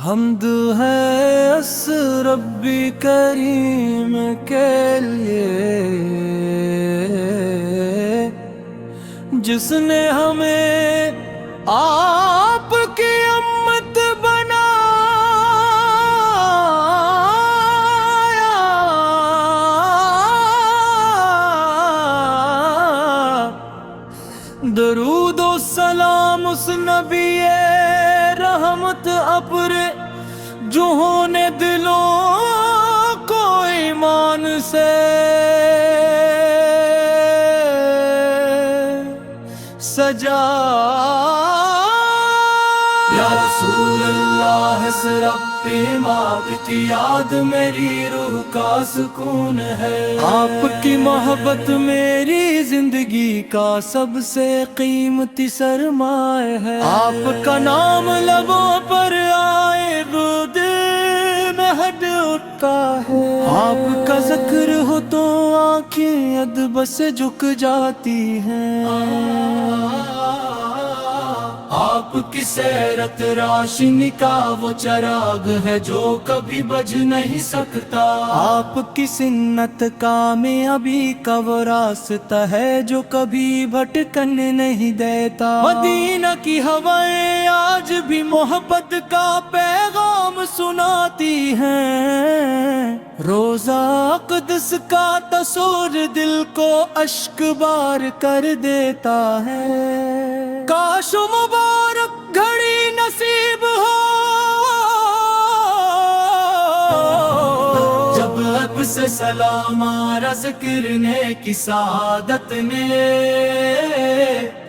حمد ہے اس ربی کریم کے لیے جس نے ہمیں آپ کی امت بنایا۔ درود و سلام اس نبی رحمت ابر جو ہونے دلوں کو ایمان سے سجا۔ یا رسول اللہ اس رب ماں یاد میری روح کا سکون ہے، آپ کی محبت میری زندگی کا سب سے قیمتی سرمایہ ہے۔ آپ کا نام لبوں پر آئے وہ دل میں ہٹ اٹھتا ہے، آپ کا ذکر ہو تو آنکھیں ادب سے جھک جاتی ہیں۔ آپ کی سیرت روشنی کا وہ چراغ ہے جو کبھی بجھ نہیں سکتا، آپ کی سنت کامیابی کا وہ راستہ ہے جو کبھی بھٹکن نہیں دیتا۔ مدینہ کی ہوائیں آج بھی محبت کا پیغام سناتی ہیں، روضہ اقدس کا تصور دل کو اشک بار کر دیتا ہے۔ کاش و مبارک گھڑی نصیب ہو جب اب سے سلام آرا ذکر نے کی سعادت نے،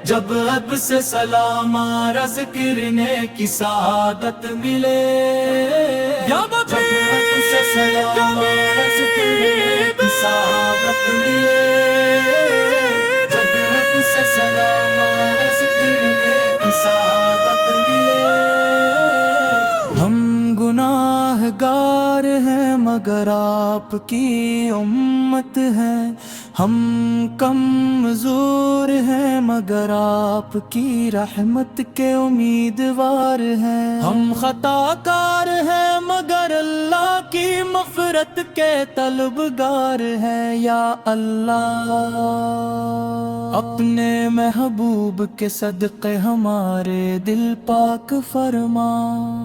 جب اب سے سلام آرا ذکر نے کی سعادت ملے، جب اب سے سلام آرا ذکر نے کی سعادت ملے، جب اب سے سلام آرا ذکر نے کی سعادت ملے۔ ہم گناہ گار ہیں مگر آپ کی امت ہیں، ہم کمزور ہیں مگر آپ کی رحمت کے امیدوار ہیں، ہم خطا کار ہیں مگر اللہ کی مغفرت کے طلبگار ہیں۔ یا اللہ اپنے محبوب کے صدقے ہمارے دل پاک فرما،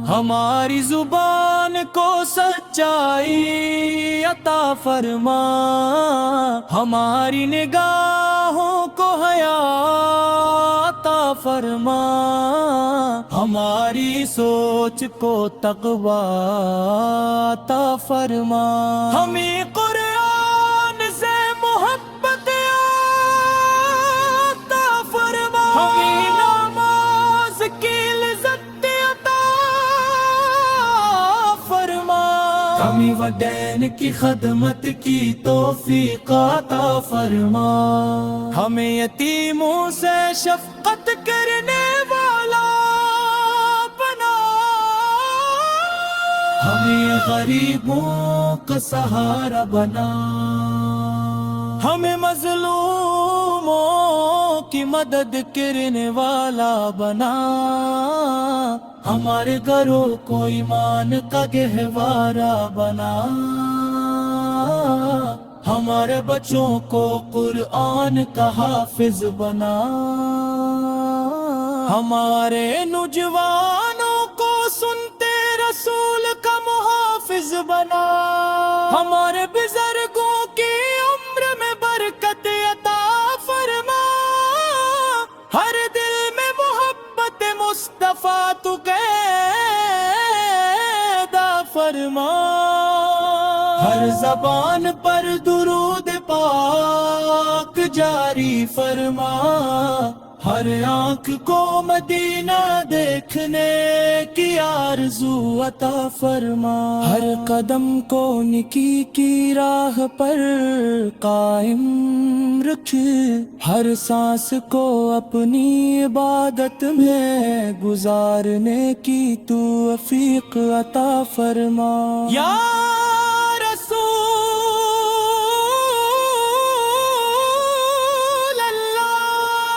ہماری زبان کو سچائی عطا فرما، ہماری نگاہوں کو حیا عطا فرما، ہماری سوچ کو تقوی عطا فرما، ہمیں قرآن سے محبت عطا فرما، ہمیں نماز کی لذت عطا فرما، ہمیں والدین کی خدمت کی توفیق عطا فرما، ہمیں یتیموں سے شفقت کرنے والا بنا، ہمیں غریبوں کا سہارا بنا، ہمیں مظلوموں کی مدد کرنے والا بنا، ہمارے گھروں کو ایمان کا گہوارہ بنا، ہمارے بچوں کو قرآن کا حافظ بنا، ہمارے نوجوانوں کو سنتے رسول کا محافظ بنا، ہمارے بزرگوں کی عمر میں برکت عطا فرما، ہر دل میں محبت مصطفیٰ تو پیدا فرما، ہر زبان پر درود پاک جاری فرما، ہر آنکھ کو مدینہ دیکھنے کی آرزو عطا فرما، ہر قدم کو نکی کی راہ پر قائم رکھ، ہر سانس کو اپنی عبادت میں گزارنے کی توفیق عطا فرما۔ یا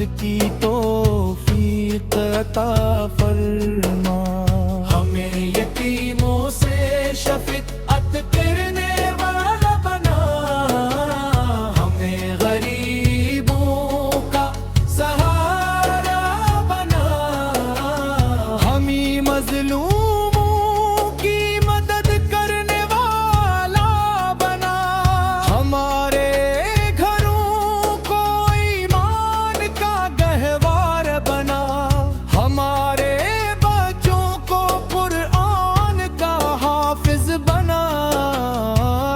محبت کی توفیق عطا فرما ہمیں یتیموں سے شفقت کرنے والا بنا ہمیں غریبوں کا سہارا بنا ہمیں مظلوموں کی مدد کرنے والا بنا ہمارے گھروں کو ایمان کا گہوار بنا ہمارے بچوں کو قرآن کا حافظ بنا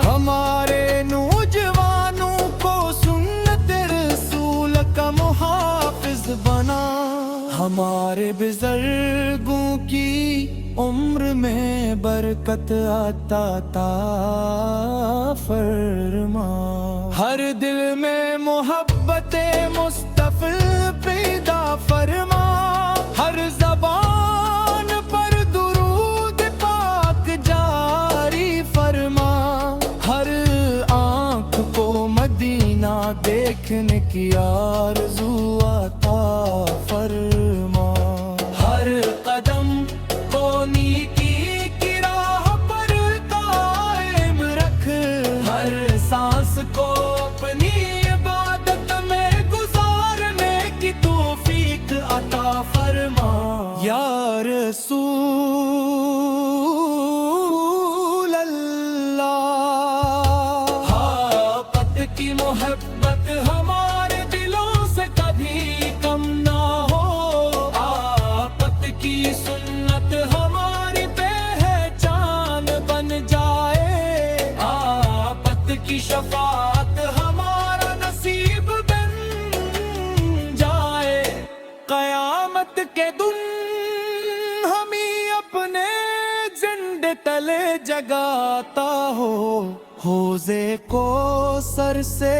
ہمارے نوجوانوں کو سنت رسول کا محافظ بنا ہمارے بزرگوں کی عمر میں برکت عطا فرما ہر دل میں محبت مصطفی پیدا فرما ہر زبان پر درود پاک جاری فرما ہر آنکھ کو مدینہ دیکھنے کی آرزو عطا فرما ہر قدم کو نیکی کی راہ پر قائم رکھ ہر سانس کو اپنی عبادت میں گزارنے کی توفیق عطا فرما یا رسول اللہ آپت کی محبت ہمارے دلوں سے کبھی کم نہ ہو آپت کی سنت ہماری پہچان بن جائے آپت کی شفاعت ہمارا نصیب بن جائے قیامت کے دن ہمیں اپنے زندے تلے جگاتا ہو حوضے کو سر سے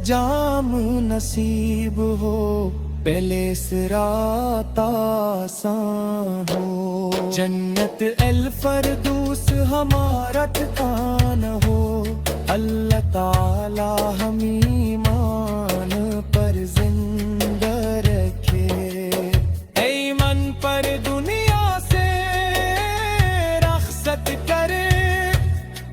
جام نصیب ہو پہلے صراط آسان ہو جنت الفردوس ہمارا ٹھکانہ ہو اللہ تعالی ہم ایمان پر زندہ رکھے ایمن پر دنیا سے رخصت کرے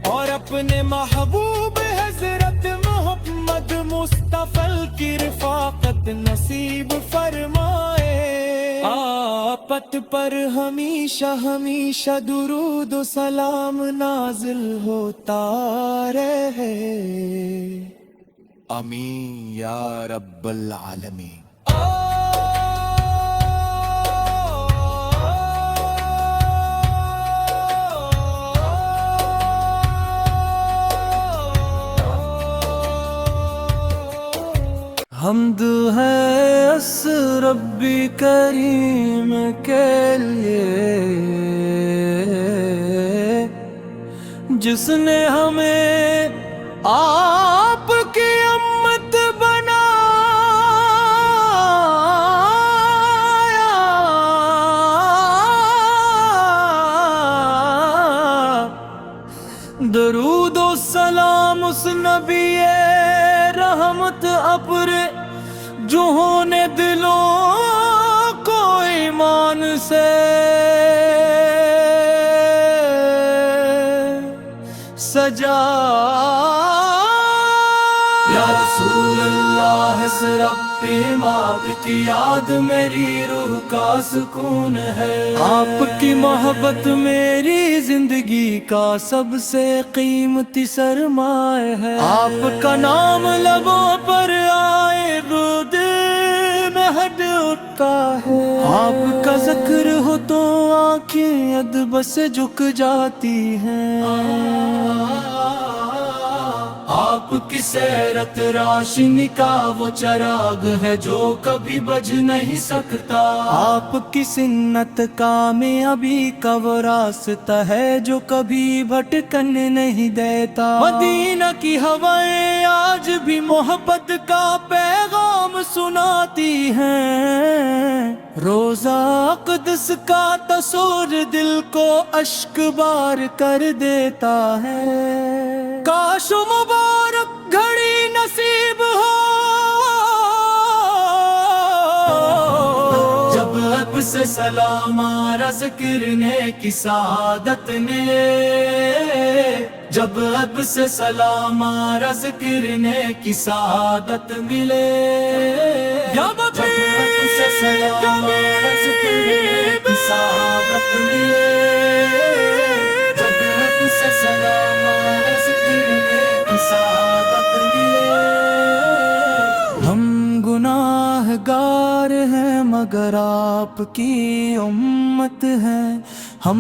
اور اپنے محبوب حضرت محمد مصطفی کی رفاقت نصیب فرمائے آپت پر ہمیشہ ہمیشہ درود و سلام نازل ہوتا رہے آمین یا رب العالمین حمد ہے اس رب کریم کے لیے جس نے ہمیں آپ کی امت بنایا درود و سلام اس نبی رحمت ابر جو ہونے دلوں کو ایمان سے سجا یا رسول اللہ اس رب ماب کی یاد میری روح کا سکون ہے آپ کی محبت میری زندگی کا سب سے قیمتی سرمایہ ہے آپ کا نام لبوں پر آئے دل میں ہڈ اٹھتا ہے آپ کا ذکر ہو تو آنکھیں ادب سے جھک جاتی ہیں آپ کی سیرت روشنی کا وہ چراغ ہے جو کبھی بجھ نہیں سکتا آپ کی سنت کامیابی کا وہ راستہ ہے جو کبھی بھٹکن نہیں دیتا مدینہ کی ہوائیں آج بھی محبت کا پیغام سناتی ہیں روزہ اقدس کا تصور دل کو اشک بار کر دیتا ہے کاش مبارک گھڑی نصیب ہو سے سلام آرا ذکر نے کی سعادت نے، جب اب سے سلام آرا ذکر نے کی سعادت ملے، جب اب سے سلام آرا ذکر نے کی سعادت ملے، جب اب سے سلام آرا ذکر نے کی سعادت ملے۔ ہم گناہ گار ہیں مگر آپ کی امت ہے، ہم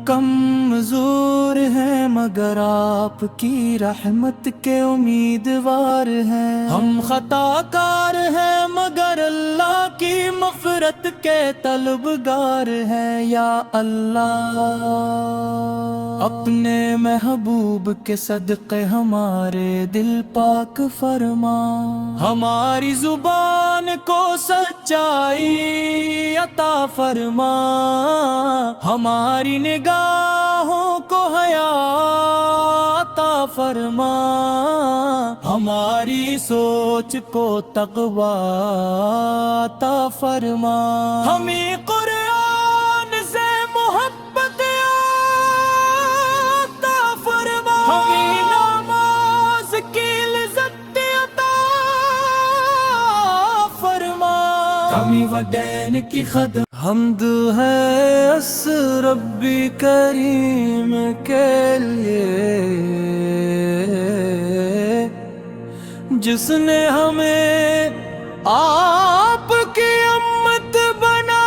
کمزور ہیں مگر آپ کی رحمت کے امیدوار ہیں، ہم خطا کار ہیں مگر اللہ کی مغفرت کے طلبگار ہیں، یا اللہ اپنے محبوب کے صدقے ہمارے دل پاک فرما، ہماری زبان کو سچائی عطا فرما، ہماری نگاہوں کو حیا عطا فرما، ہماری سوچ کو تقوی عطا فرما، ہمیں قرآن سے محبت عطا فرما، ہمیں نماز کی لذت عطا فرما، کمی و دین کی خدمت حمد ہے اس ربی کریم کے لیے، جس نے ہمیں آپ کی امت بنایا،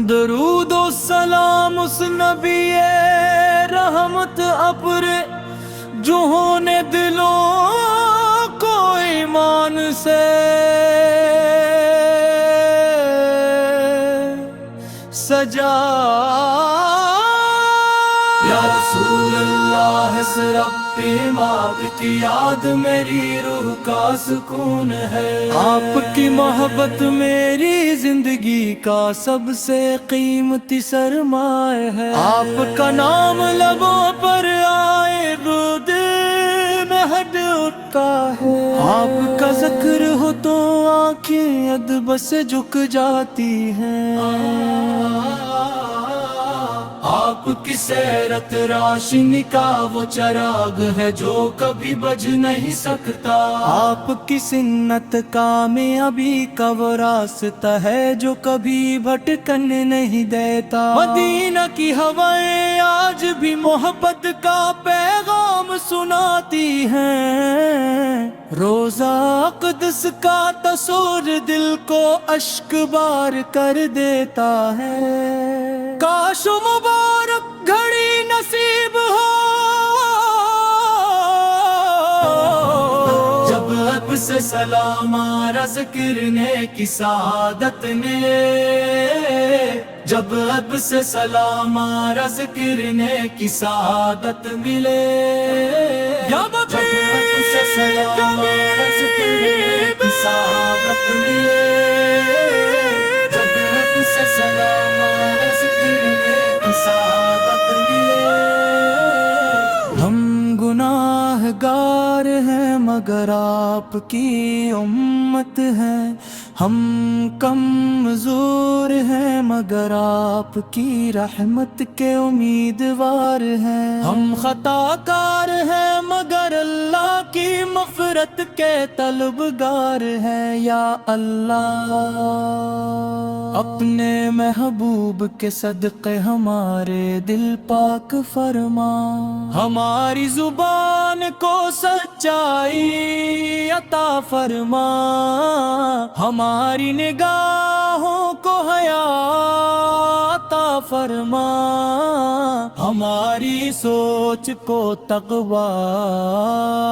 درود و سلام اس نبی رحمت ابر جو ہونے دلوں کو ایمان سے سجا، یا رسول اللہ اس رب ماب کی یاد میری روح کا سکون ہے، آپ کی محبت میری زندگی کا سب سے قیمتی سرمایہ ہے، آپ کا نام لبوں پر آئے دل میں ہڈ اٹھتا ہے، آپ کا ذکر ہو تو آنکھیں ادب سے جھک جاتی ہیں، آپ کی سیرت روشنی کا وہ چراغ ہے جو کبھی بجھ نہیں سکتا، آپ کی سنت کامیابی کا وہ راستہ ہے جو کبھی بھٹکن نہیں دیتا، مدینہ کی ہوائیں آج بھی محبت کا پیغام سناتی ہیں، روزہ اقدس کا تصور دل کو اشک بار کر دیتا ہے، کاش مبارک گھڑی نصیب ہو جب اب سے سلام آرا ذکر نے کی سعادت نے، جب اب سے سلام آرا ذکر نے کی سعادت ملے، جب اب سے سلام آرا ذکر نے کی سعادت ملے، جب اب سے سلام آرا ذکر نے کی سعادت ملے۔ ہم گناہ گار ہیں مگر آپ کی امت ہے، ہم کمزور ہیں مگر آپ کی رحمت کے امیدوار ہیں، ہم خطا کار ہیں مگر اللہ کی مغفرت کے طلبگار ہیں، یا اللہ اپنے محبوب کے صدقے ہمارے دل پاک فرما، ہماری زبان کو سچائی عطا فرما، ہماری نگاہوں کو حیا عطا فرما، ہماری سوچ کو تقوی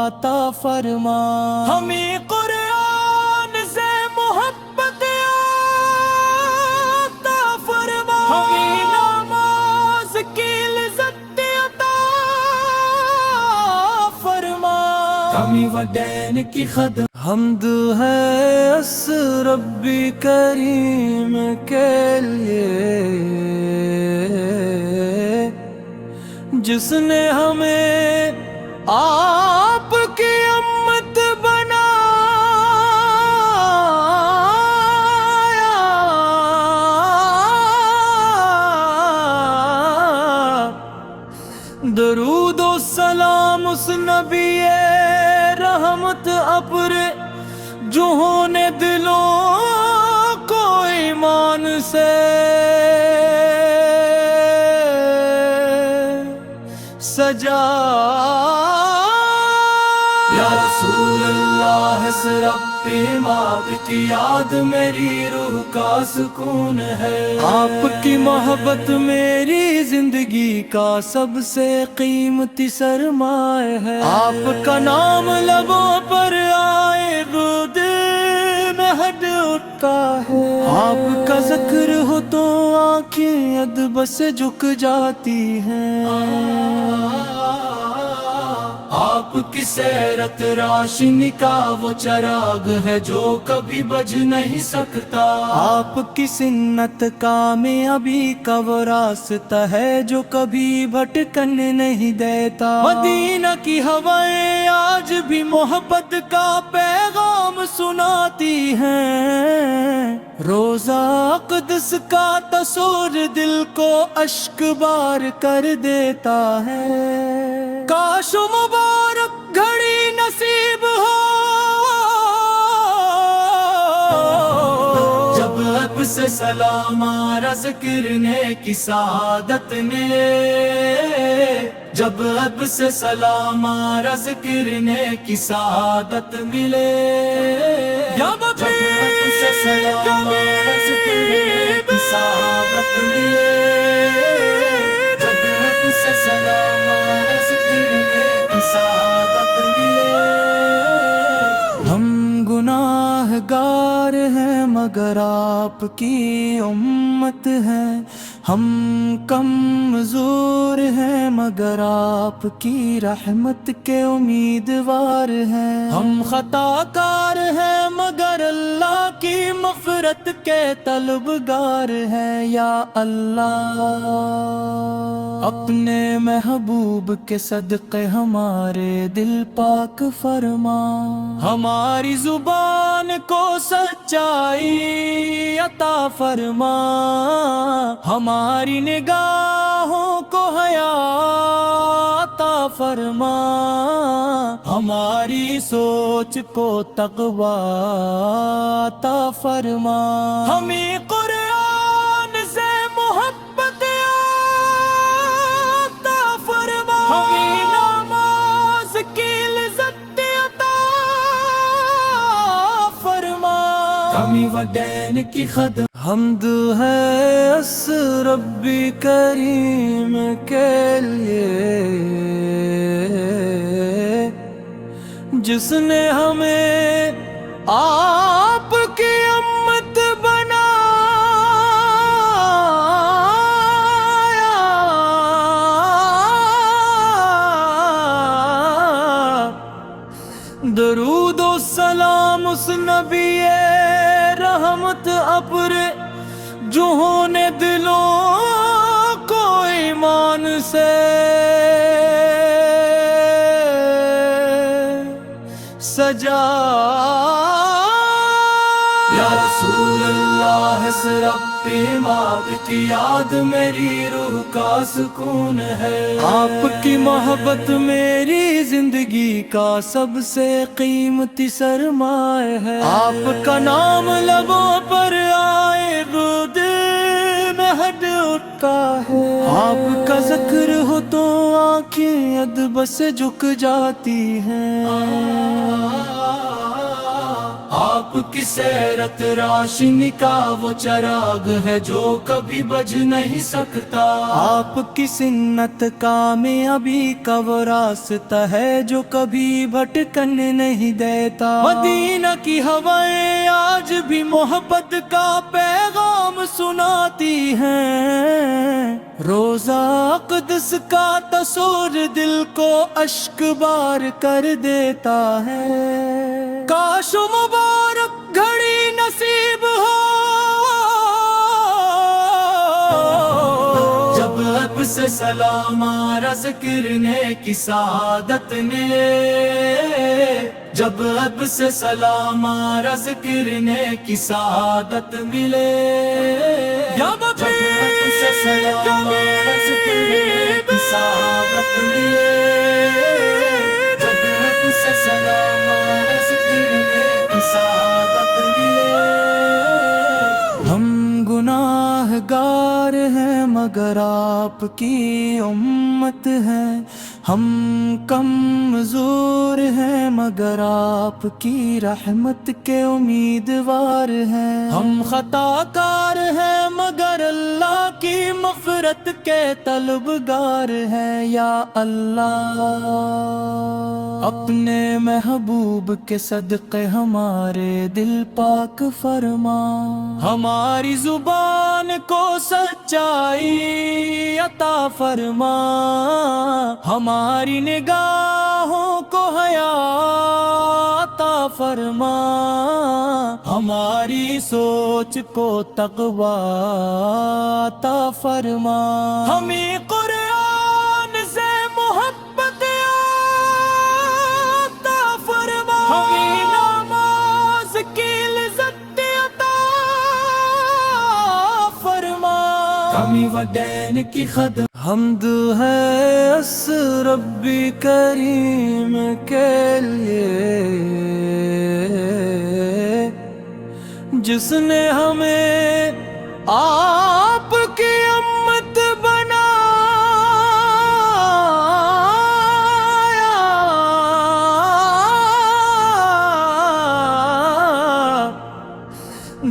عطا فرما، ہمیں قرآن سے محبت عطا فرما، ہمیں نماز کی لذت عطا فرما، کمی و دین کی خدمت حمد ہے اس ربی کریم کے لیے، جس نے ہمیں آپ کی امت بنایا، درود و سلام اس نبی رحمت ابر جنہوں نے دلوں کو ایمان سے سجا۔ یا رسول اللہ رب ماب کی یاد میری روح کا سکون ہے، آپ کی محبت میری زندگی کا سب سے قیمتی سرمایہ ہے، آپ کا نام لبوں پر آئے دل میں ہڈ اٹھتا ہے، آپ کا ذکر ہو تو آنکھیں ادب سے جھک جاتی ہیں، آپ کی سیرت روشنی کا وہ چراغ ہے جو کبھی بجھ نہیں سکتا، آپ کی سنت کامیابی کا وہ راستہ ہے جو کبھی بھٹکن نہیں دیتا، مدینہ کی ہوائیں آج بھی محبت کا پیغام سناتی ہیں، روزہ اقدس کا تصور دل کو اشک بار کر دیتا ہے، کاش مبارک گھڑی نصیب ہو جب اب سے سلام آرا ذکر نے کی سعادت نے، جب اب سے سلام آرا ذکر نے کی سعادت ملے، جب اب سے سلام آرا ذکر نے کی سعادت ملے، جب اب سے سلام آرا ذکر نے کی سعادت ملے، ہم گناہ گار ہیں مگر آپ کی امت ہے، ہم کمزور ہیں مگر آپ کی رحمت کے امیدوار ہیں، ہم خطا کار ہیں مگر اللہ کی مغفرت کے طلبگار ہیں، یا اللہ اپنے محبوب کے صدقے ہمارے دل پاک فرما، ہماری زبان کو سچائی عطا فرما، ہماری نگاہوں کو حیا عطا فرما، ہماری سوچ کو تقویٰ عطا فرما، ہمیں قرآن سے محبت عطا فرما، ہمیں نماز کی لذت عطا فرما، کمی و دین کی خدمت حمد ہے اس ربی کریم کے لیے جس نے ہمیں آپ کی امت بنایا، درود و سلام اس نبی رحمت ابر جنہوں نے دلوں کو ایمان سے سجا۔ یا رسول اللہ رب ماب کی یاد میری روح کا سکون ہے، آپ کی محبت میری زندگی کا سب سے قیمتی سرمایہ ہے، آپ کا نام لبوں پر آئے دل میں ہڈ اٹھتا ہے، آپ کا ذکر ہو تو آنکھیں ادب سے جھک جاتی ہیں، آپ کی سیرت روشنی کا وہ چراغ ہے جو کبھی بجھ نہیں سکتا، آپ کی سنت کامیابی کا وہ راستہ ہے جو کبھی بھٹکن نہیں دیتا، مدینہ کی ہوائیں آج بھی محبت کا پیغام سناتی ہیں، روزہ اقدس کا تصور دل کو اشک بار کر دیتا ہے، کاش مبارک گھڑی نصیب ہو جب اب سے سلام آرا ذکر نے کی سعادت نے، جب اب سے سلام آرا ذکر نے کی سعادت ملے، جب اب سے سلام آرا ذکر نے کی سعادت ملے، جب اب سے سلام آرا ذکر نے کی سعادت ملے۔ ہم گناہ گار ہیں مگر آپ کی امت ہے، ہم کمزور ہیں مگر آپ کی رحمت کے امیدوار ہیں، ہم خطا کار ہیں مگر اللہ کی مغفرت کے طلبگار ہیں، یا اللہ اپنے محبوب کے صدقے ہمارے دل پاک فرما، ہماری زبان کو سچائی عطا فرما، ہماری نگاہوں کو حیا عطا فرما، ہماری سوچ کو تقوی عطا فرما، ہمیں قرآن سے محبت عطا فرما، ہمیں نماز کی لذت عطا فرما، کمی و دین کی خدمت حمد ہے اس ربی کریم کے لیے، جس نے ہمیں آپ کی امت بنایا،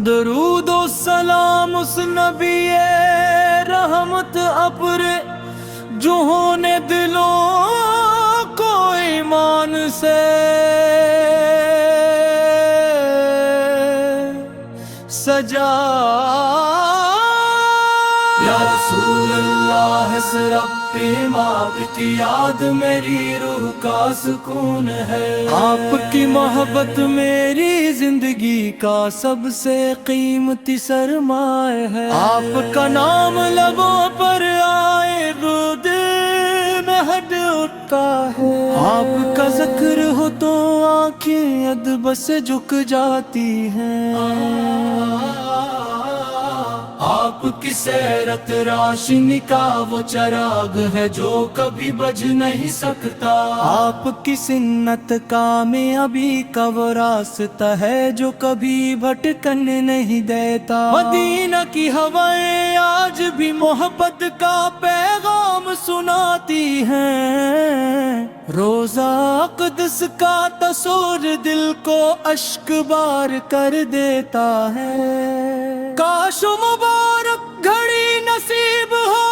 درود و سلام اس نبی رحمت ابر جو ہونے دلوں کو ایمان سے سجا، یا رسول اللہ اس رب ماب کی یاد میری روح کا سکون ہے، آپ کی محبت میری زندگی کا سب سے قیمتی سرمایہ ہے، آپ کا نام لبوں پر آئے دل میں ہڈ اٹھتا ہے، آپ کا ذکر ہو تو آنکھیں ادب سے جھک جاتی ہیں، آپ کی سیرت روشنی کا وہ چراغ ہے جو کبھی بجھ نہیں سکتا، آپ کی سنت کامیابی کا وہ راستہ ہے جو کبھی بھٹکن نہیں دیتا، مدینہ کی ہوائیں آج بھی محبت کا پیغام سناتی ہیں، روزہ اقدس کا تصور دل کو اشک بار کر دیتا ہے، کاش مبارک گھڑی نصیب ہو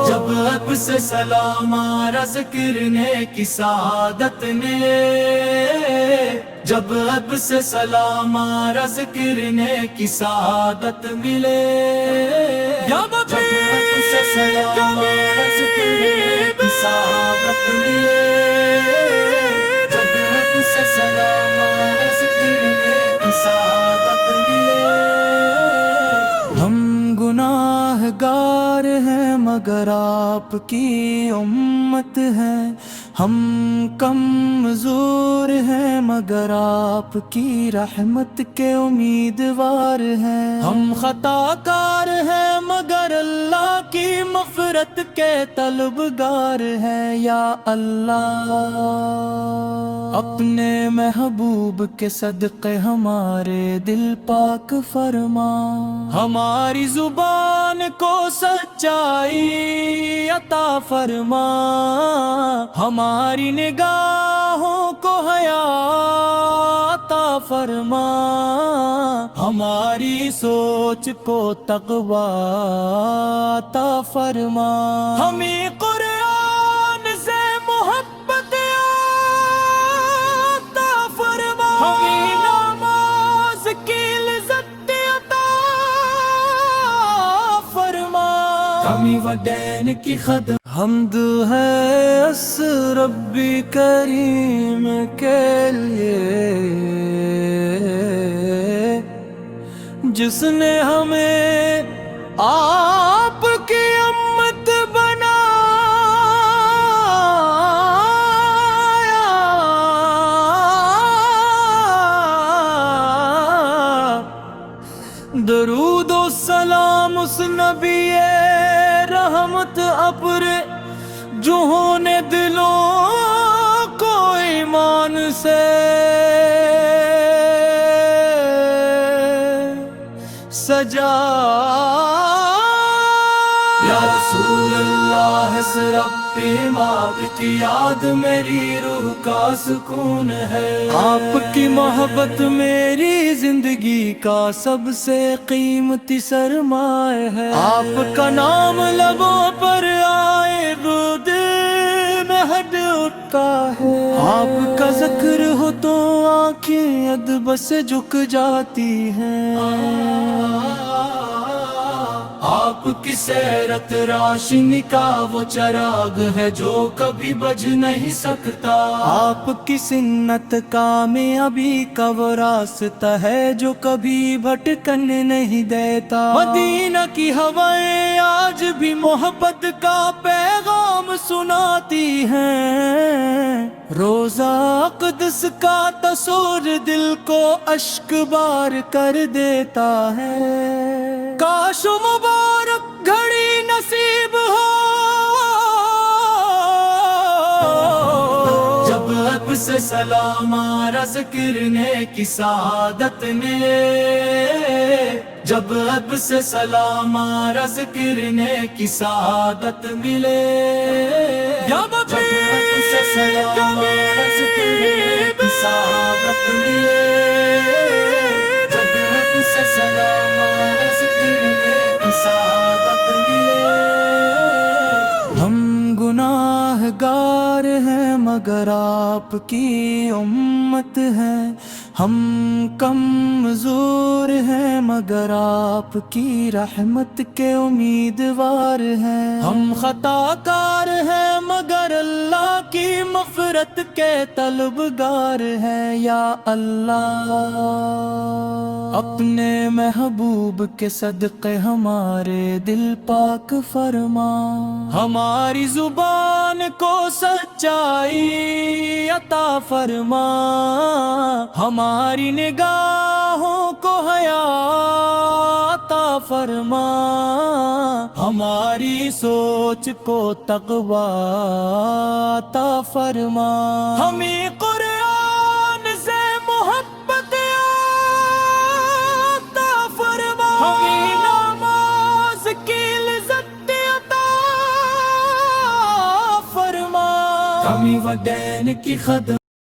جب اب سے سلام آرا ذکر نے کی سعادت نے، جب اب سے سلام آرا ذکر نے کی سعادت ملے، جب اب سے سلام آرا ذکر نے کی سعادت ملے، جب اب سے سلام آرا ذکر نے کی سعادت ملے۔ ہم گناہ گار ہیں مگر آپ کی امت ہے، ہم کمزور ہیں مگر آپ کی رحمت کے امیدوار ہیں، ہم خطا کار ہیں مگر اللہ کی مغفرت کے طلبگار ہیں، یا اللہ اپنے محبوب کے صدقے ہمارے دل پاک فرما، ہماری زبان کو سچائی عطا فرما، ہماری نگاہوں کو حیا عطا فرما، ہماری سوچ کو تقوی عطا فرما، ہمیں قرآن سے محبت عطا فرما، ہمیں نماز کی لذت عطا فرما، کمی و دین کی خدمت حمد ہے اس ربی کریم کے لیے، جس نے ہمیں آپ کی امت بنایا، درود و سلام اس نبی رحمت ابر جو ہونے دلوں کو ایمان سے سجا۔ یا رسول اللہ اس رب ماں کی یاد میری روح کا سکون ہے، آپ کی محبت میری زندگی کا سب سے قیمتی سرمایہ ہے، آپ کا نام لبوں پر آئے دل میں ہڈ اٹھتا ہے، آپ کا ذکر ہو تو آنکھیں ادب سے جھک جاتی ہیں، آپ کی سیرت روشنی کا وہ چراغ ہے جو کبھی بجھ نہیں سکتا، آپ کی سنت کامیابی کا وہ راستہ ہے جو کبھی بھٹکن نہیں دیتا، مدینہ کی ہوائیں آج بھی محبت کا پیغام سناتی ہیں، روزہ اقدس کا تصور دل کو اشک بار کر دیتا ہے، کاش و مبارک گھڑی نصیب ہو جب اب سے سلام آرا ذکر نے کی سعادت نے، جب اب سے سلام آرا ذکر نے کی سعادت ملے، جب اب سے سلام آرا ذکر نے کی سعادت ملے، جب اب سے سلام آرا ذکر نے کی سعادت ملے، ہم گناہ گار ہیں مگر آپ کی امت ہے، ہم کمزور ہیں مگر آپ کی رحمت کے امیدوار ہیں، ہم خطا کار ہیں مگر اللہ کی مغفرت کے طلبگار ہیں، یا اللہ اپنے محبوب کے صدقے ہمارے دل پاک فرما، ہماری زبان کو سچائی عطا فرما، ہماری نگاہوں کو حیا عطا فرما، ہماری سوچ کو تقویٰ عطا فرما، ہمیں قرآن سے محبت عطا فرما، ہمیں نماز کی لذت عطا فرما، کمی و دین کی خدمت